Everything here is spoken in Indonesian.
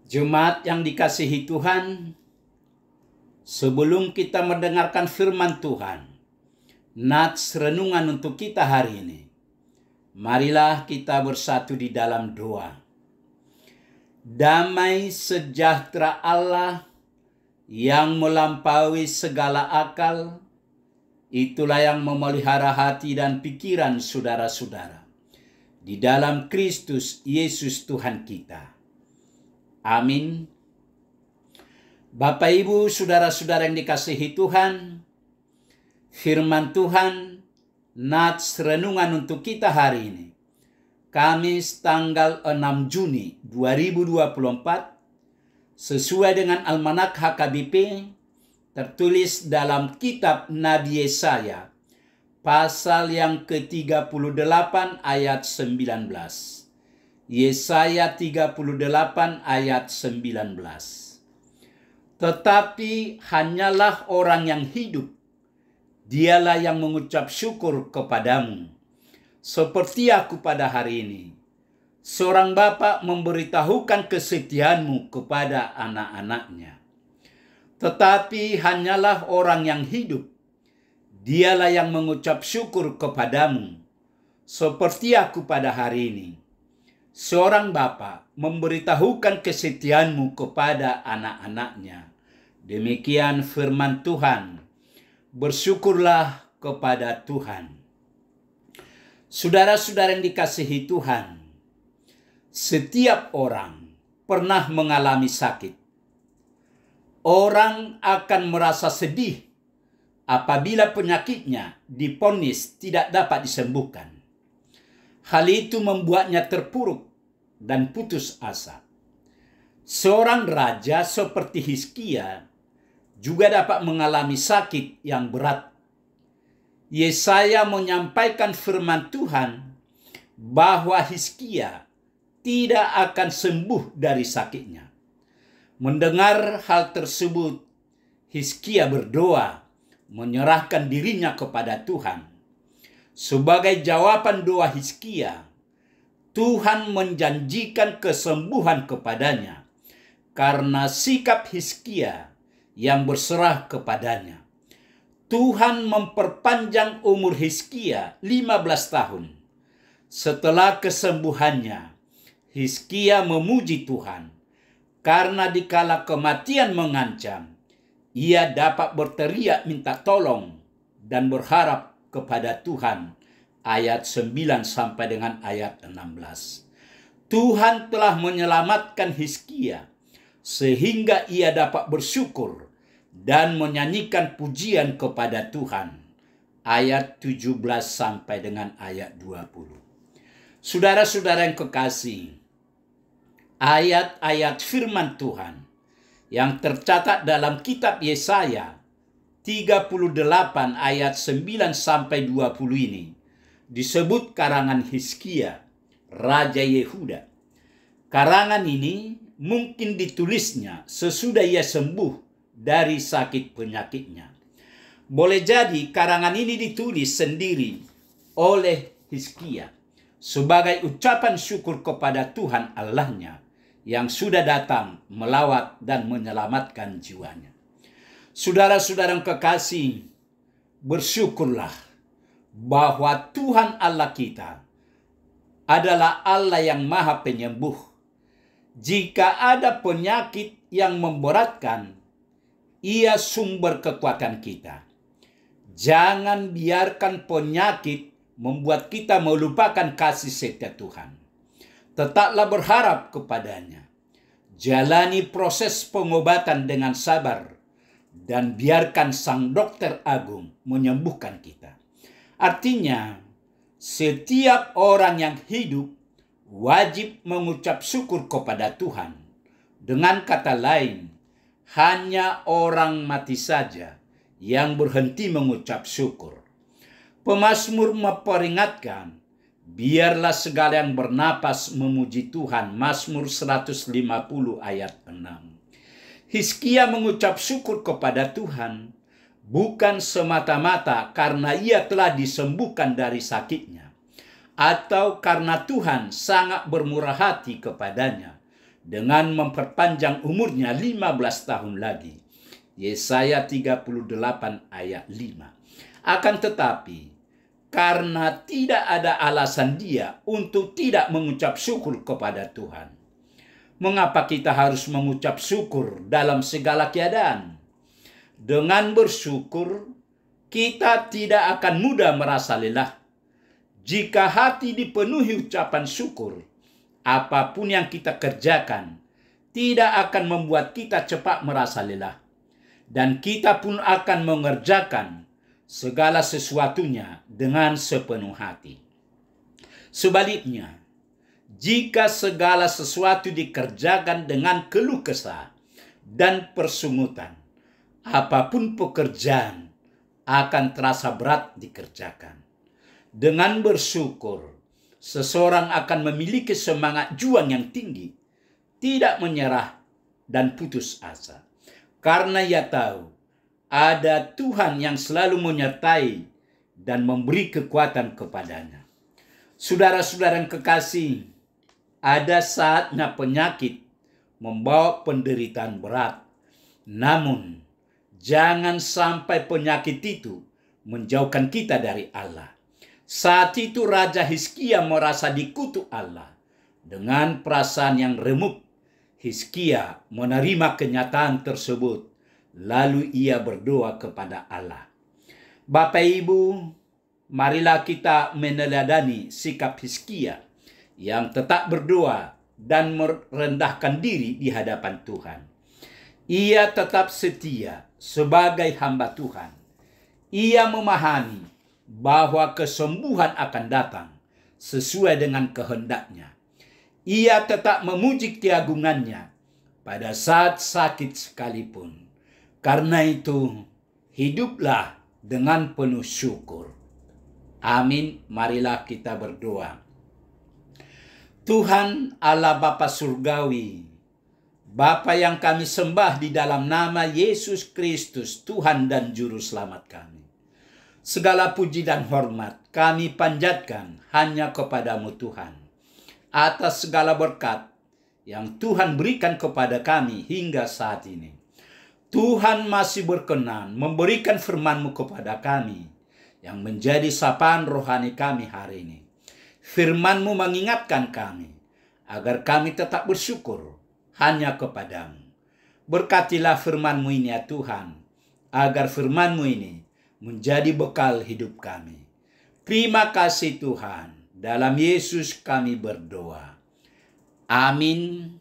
Jemaat yang dikasihi Tuhan, sebelum kita mendengarkan firman Tuhan, nats renungan untuk kita hari ini, marilah kita bersatu di dalam doa. Damai sejahtera Allah yang melampaui segala akal, itulah yang memelihara hati dan pikiran saudara-saudara di dalam Kristus Yesus Tuhan kita. Amin. Bapak, Ibu, saudara-saudara yang dikasihi Tuhan, firman Tuhan, nats renungan untuk kita hari ini, Kamis tanggal 6 Juni 2024, sesuai dengan Almanak HKBP, tertulis dalam kitab Nabi Yesaya, pasal yang ke-38 ayat 19. Yesaya 38 ayat 19. Tetapi hanyalah orang yang hidup, dialah yang mengucap syukur kepadamu. Seperti aku pada hari ini, seorang bapa memberitahukan kesetiaanmu kepada anak-anaknya. Tetapi hanyalah orang yang hidup, dialah yang mengucap syukur kepadamu. Seperti aku pada hari ini, seorang bapa memberitahukan kesetiaanmu kepada anak-anaknya. Demikian firman Tuhan. Bersyukurlah kepada Tuhan. Saudara-saudara yang dikasihi Tuhan, setiap orang pernah mengalami sakit. Orang akan merasa sedih apabila penyakitnya divonis tidak dapat disembuhkan. Hal itu membuatnya terpuruk dan putus asa. Seorang raja seperti Hizkia juga dapat mengalami sakit yang berat. Yesaya menyampaikan firman Tuhan bahwa Hizkia tidak akan sembuh dari sakitnya. Mendengar hal tersebut, Hizkia berdoa, menyerahkan dirinya kepada Tuhan. Sebagai jawaban doa Hizkia, Tuhan menjanjikan kesembuhan kepadanya karena sikap Hizkia yang berserah kepadanya. Tuhan memperpanjang umur Hizkia 15 tahun. Setelah kesembuhannya, Hizkia memuji Tuhan karena dikala kematian mengancam, ia dapat berteriak minta tolong dan berharap kepada Tuhan. Ayat 9 sampai dengan ayat 16. Tuhan telah menyelamatkan Hizkia sehingga ia dapat bersyukur dan menyanyikan pujian kepada Tuhan. Ayat 17 sampai dengan ayat 20. Saudara-saudara yang kekasih, ayat-ayat firman Tuhan yang tercatat dalam kitab Yesaya 38 ayat 9 sampai 20 ini disebut karangan Hizkia, Raja Yehuda. Karangan ini mungkin ditulisnya sesudah ia sembuh dari sakit penyakitnya. Boleh jadi karangan ini ditulis sendiri oleh Hizkia sebagai ucapan syukur kepada Tuhan Allahnya yang sudah datang melawat dan menyelamatkan jiwanya. Saudara-saudara yang kekasih, bersyukurlah bahwa Tuhan Allah kita adalah Allah yang Maha Penyembuh. Jika ada penyakit yang memberatkan, Ia sumber kekuatan kita. Jangan biarkan penyakit membuat kita melupakan kasih setia Tuhan. Tetaplah berharap kepadanya. Jalani proses pengobatan dengan sabar dan biarkan Sang Dokter Agung menyembuhkan kita. Artinya, setiap orang yang hidup wajib mengucap syukur kepada Tuhan. Dengan kata lain, hanya orang mati saja yang berhenti mengucap syukur. Pemazmur memperingatkan, biarlah segala yang bernapas memuji Tuhan. Mazmur 150 ayat 6. Hizkia mengucap syukur kepada Tuhan bukan semata-mata karena ia telah disembuhkan dari sakitnya, atau karena Tuhan sangat bermurah hati kepadanya. dengan memperpanjang umurnya 15 tahun lagi. Yesaya 38 ayat 5. Akan tetapi, karena tidak ada alasan dia untuk tidak mengucap syukur kepada Tuhan. Mengapa kita harus mengucap syukur dalam segala keadaan? Dengan bersyukur, kita tidak akan mudah merasa lelah. Jika hati dipenuhi ucapan syukur, apapun yang kita kerjakan tidak akan membuat kita cepat merasa lelah. Dan kita pun akan mengerjakan segala sesuatunya dengan sepenuh hati. Sebaliknya, jika segala sesuatu dikerjakan dengan keluh kesah dan persungutan, apapun pekerjaan akan terasa berat dikerjakan. Dengan bersyukur, seseorang akan memiliki semangat juang yang tinggi, tidak menyerah dan putus asa. Karena ia tahu ada Tuhan yang selalu menyertai dan memberi kekuatan kepadanya. Saudara-saudara yang kekasih, ada saatnya penyakit membawa penderitaan berat. Namun, jangan sampai penyakit itu menjauhkan kita dari Allah. Saat itu Raja Hizkia merasa dikutuk Allah. Dengan perasaan yang remuk, Hizkia menerima kenyataan tersebut. Lalu ia berdoa kepada Allah. Bapak Ibu, marilah kita meneladani sikap Hizkia yang tetap berdoa dan merendahkan diri di hadapan Tuhan. Ia tetap setia sebagai hamba Tuhan. Ia memahami bahwa kesembuhan akan datang sesuai dengan kehendaknya. Ia tetap memuji keagungannya pada saat sakit sekalipun. Karena itu, hiduplah dengan penuh syukur. Amin. Marilah kita berdoa. Tuhan Allah Bapa Surgawi, Bapa yang kami sembah di dalam nama Yesus Kristus, Tuhan dan Juru Selamat kami. Segala puji dan hormat kami panjatkan hanya kepadamu Tuhan. Atas segala berkat yang Tuhan berikan kepada kami hingga saat ini. Tuhan masih berkenan memberikan firman-Mu kepada kami yang menjadi sapaan rohani kami hari ini. Firman-Mu mengingatkan kami agar kami tetap bersyukur hanya kepadamu. Berkatilah firman-Mu ini ya Tuhan, agar firman-Mu ini menjadi bekal hidup kami. Terima kasih Tuhan, dalam Yesus kami berdoa. Amin.